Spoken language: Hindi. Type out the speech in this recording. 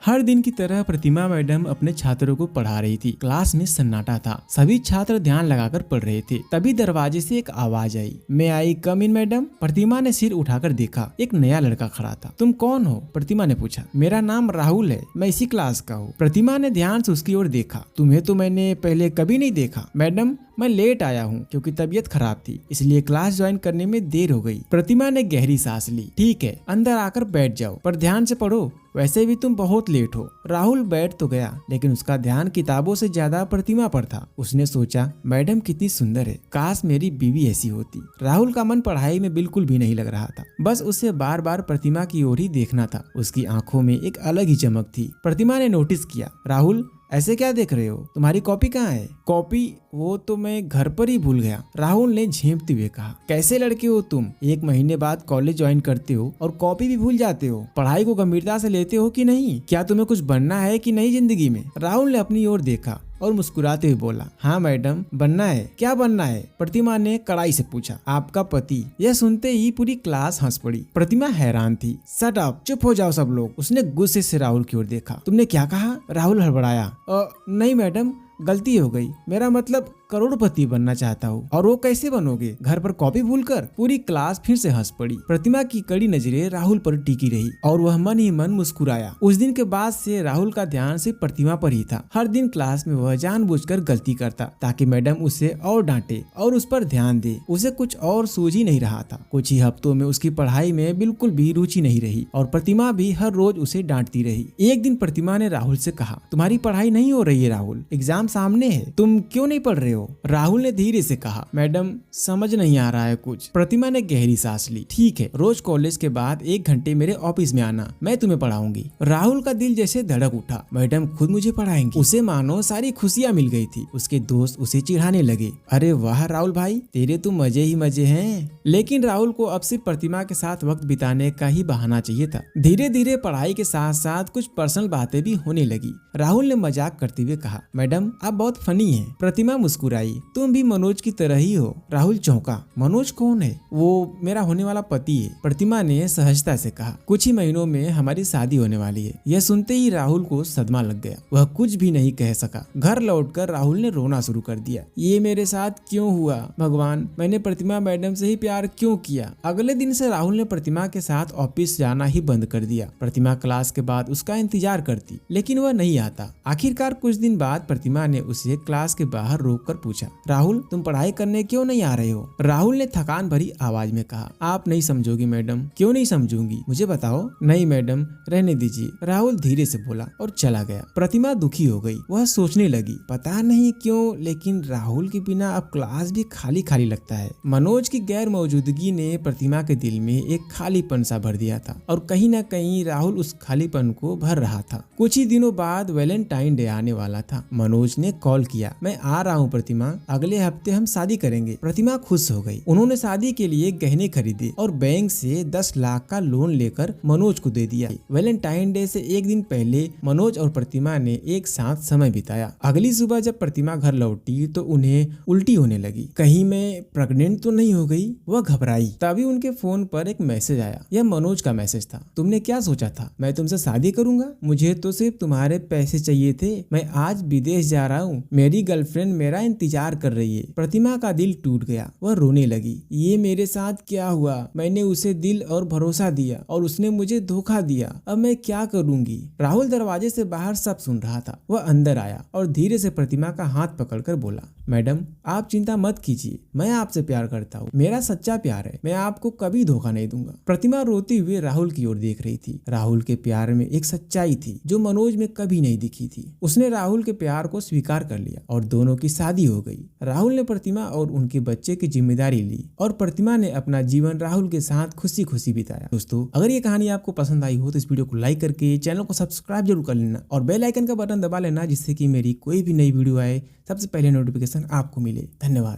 हर दिन की तरह प्रतिमा मैडम अपने छात्रों को पढ़ा रही थी। क्लास में सन्नाटा था, सभी छात्र ध्यान लगाकर पढ़ रहे थे। तभी दरवाजे से एक आवाज आई, मैं आई कम इन मैडम। प्रतिमा ने सिर उठाकर देखा, एक नया लड़का खड़ा था। तुम कौन हो? प्रतिमा ने पूछा। मेरा नाम राहुल है, मैं इसी क्लास का हूँ। प्रतिमा ने ध्यान से उसकी ओर देखा। तुम्हें तो मैंने पहले कभी नहीं देखा। मैडम मैं लेट आया हूँ क्योंकि तबीयत खराब थी, इसलिए क्लास ज्वाइन करने में देर हो गई। प्रतिमा ने गहरी सांस ली। ठीक है, अंदर आकर बैठ जाओ, पर ध्यान से पढ़ो, वैसे भी तुम बहुत लेट हो। राहुल बैठ तो गया, लेकिन उसका ध्यान किताबों से ज्यादा प्रतिमा पर था। उसने सोचा, मैडम कितनी सुंदर है, काश मेरी बीवी ऐसी होती। राहुल का मन पढ़ाई में बिल्कुल भी नहीं लग रहा था, बस उसे बार बार प्रतिमा की ओर ही देखना था। उसकी आंखों में एक अलग ही चमक थी। प्रतिमा ने नोटिस किया, राहुल ऐसे क्या देख रहे हो? तुम्हारी कॉपी कहाँ है? कॉपी? वो तो मैं घर पर ही भूल गया, राहुल ने झेंपते हुए कहा। कैसे लड़के हो तुम, 1 महीने बाद कॉलेज ज्वाइन करते हो और कॉपी भी भूल जाते हो। पढ़ाई को गंभीरता से लेते हो कि नहीं? क्या तुम्हें कुछ बनना है कि नहीं जिंदगी में? राहुल ने अपनी ओर देखा और मुस्कुराते हुए बोला, हाँ मैडम, बनना है। क्या बनना है? प्रतिमा ने कड़ाई से पूछा। आपका पति। यह सुनते ही पूरी क्लास हंस पड़ी। प्रतिमा हैरान थी। शट अप, चुप हो जाओ सब लोग। उसने गुस्से से राहुल की ओर देखा। तुमने क्या कहा? राहुल हड़बड़ाया। नहीं मैडम, गलती हो गई, मेरा मतलब करोड़पति बनना चाहता हूँ। और वो कैसे बनोगे, घर पर कॉपी भूलकर? पूरी क्लास फिर से हंस पड़ी। प्रतिमा की कड़ी नजरें राहुल पर टिकी रही और वह मन ही मन मुस्कुराया। उस दिन के बाद से राहुल का ध्यान सिर्फ प्रतिमा पर ही था। हर दिन क्लास में वह जानबूझकर गलती करता ताकि मैडम उसे और डांटे और उस पर ध्यान दे। उसे कुछ और सूझ ही नहीं रहा था। कुछ ही हफ्तों में उसकी पढ़ाई में बिल्कुल भी रुचि नहीं रही और प्रतिमा भी हर रोज उसे डांटती रही। एक दिन प्रतिमा ने राहुल से कहा, तुम्हारी पढ़ाई नहीं हो रही है राहुल, एग्जाम सामने है, तुम क्यों नहीं पढ़ रहे हो? राहुल ने धीरे से कहा, मैडम समझ नहीं आ रहा है कुछ। प्रतिमा ने गहरी सांस ली। ठीक है, रोज कॉलेज के बाद 1 घंटे मेरे ऑफिस में आना, मैं तुम्हें पढ़ाऊंगी। राहुल का दिल जैसे धड़क उठा। मैडम खुद मुझे पढ़ाएंगी? उसे मानो सारी खुशियां मिल गई थी। उसके दोस्त उसे चिढ़ाने लगे। अरे वाह राहुल भाई, तेरे तो मजे ही मजे हैं। लेकिन राहुल को अब सिर्फ प्रतिमा के साथ वक्त बिताने का ही बहाना चाहिए था। धीरे धीरे पढ़ाई के साथ साथ कुछ पर्सनल बातें भी होने लगी। राहुल ने मजाक करते हुए कहा, मैडम आप बहुत फनी हैं। प्रतिमा मुस्कुराई। तुम भी मनोज की तरह ही हो। राहुल चौंका। मनोज कौन है? वो मेरा होने वाला पति है, प्रतिमा ने सहजता से कहा। कुछ ही महीनों में हमारी शादी होने वाली है। यह सुनते ही राहुल को सदमा लग गया। वह कुछ भी नहीं कह सका। घर लौटकर राहुल ने रोना शुरू कर दिया। ये मेरे साथ क्यों हुआ? भगवान, मैंने प्रतिमा मैडम से ही प्यार क्यों किया? अगले दिन से राहुल ने प्रतिमा के साथ ऑफिस जाना ही बंद कर दिया। प्रतिमा क्लास के बाद उसका इंतजार करती, लेकिन वह नहीं आता। आखिरकार कुछ दिन बाद प्रतिमा ने उसे क्लास के बाहर रोककर पूछा, राहुल तुम पढ़ाई करने क्यों नहीं आ रहे हो? राहुल ने थकान भरी आवाज में कहा, आप नहीं समझोगी मैडम। क्यों नहीं समझूंगी, मुझे बताओ। नहीं मैडम, रहने दीजिए, राहुल धीरे से बोला और चला गया। प्रतिमा दुखी हो गई। वह सोचने लगी, पता नहीं क्यों, लेकिन राहुल के बिना अब क्लास भी खाली खाली लगता है। मनोज की गैर मौजूदगी ने प्रतिमा के दिल में एक खालीपन सा भर दिया था और कहीं न कहीं राहुल उस खालीपन को भर रहा था। कुछ ही दिनों बाद वैलेंटाइन डे आने वाला था। मनोज ने कॉल किया, मैं आ रहा हूँ प्रतिमा, अगले हफ्ते हम शादी करेंगे। प्रतिमा खुश हो गई। उन्होंने शादी के लिए गहने खरीदे और बैंक से 10 लाख का लोन लेकर मनोज को दे दिया। वैलेंटाइन डे से 1 दिन पहले मनोज और प्रतिमा ने एक साथ समय बिताया। अगली सुबह जब प्रतिमा घर लौटी तो उन्हें उल्टी होने लगी। कहीं मैं प्रेग्नेंट तो नहीं हो गई? वह घबराई। तभी उनके फोन पर एक मैसेज आया। यह मनोज का मैसेज था। तुमने क्या सोचा था, मैं तुमसे शादी करूंगा? मुझे तो सिर्फ तुम्हारे पैसे चाहिए थे। मैं आज विदेश जा रहा हूँ, मेरी गर्लफ्रेंड मेरा इंतजार कर रही है। प्रतिमा का दिल टूट गया। वह रोने लगी। ये मेरे साथ क्या हुआ? मैंने उसे दिल और भरोसा दिया और उसने मुझे धोखा दिया। अब मैं क्या करूंगी? राहुल दरवाजे से बाहर सब सुन रहा था। वह अंदर आया और धीरे से प्रतिमा का हाथ पकड़कर बोला, मैडम आप चिंता मत कीजिए, मैं आपसे प्यार करता हूँ, मेरा सच्चा प्यार है, मैं आपको कभी धोखा नहीं दूंगा। प्रतिमा रोती हुए राहुल की ओर देख रही थी। राहुल के प्यार में एक सच्चाई थी जो मनोज में कभी नहीं दिखी थी। उसने राहुल के प्यार को स्वीकार कर लिया और दोनों की शादी हो गई। राहुल ने प्रतिमा और उनके बच्चे की जिम्मेदारी ली और प्रतिमा ने अपना जीवन राहुल के साथ खुशी खुशी बिताया। दोस्तों अगर ये कहानी आपको पसंद आई हो तो इस वीडियो को लाइक करके चैनल को सब्सक्राइब जरूर कर लेना और बेल आइकन का बटन दबा लेना, जिससे कि मेरी कोई भी नई वीडियो आए सबसे पहले नोटिफिकेशन आपको मिले। धन्यवाद।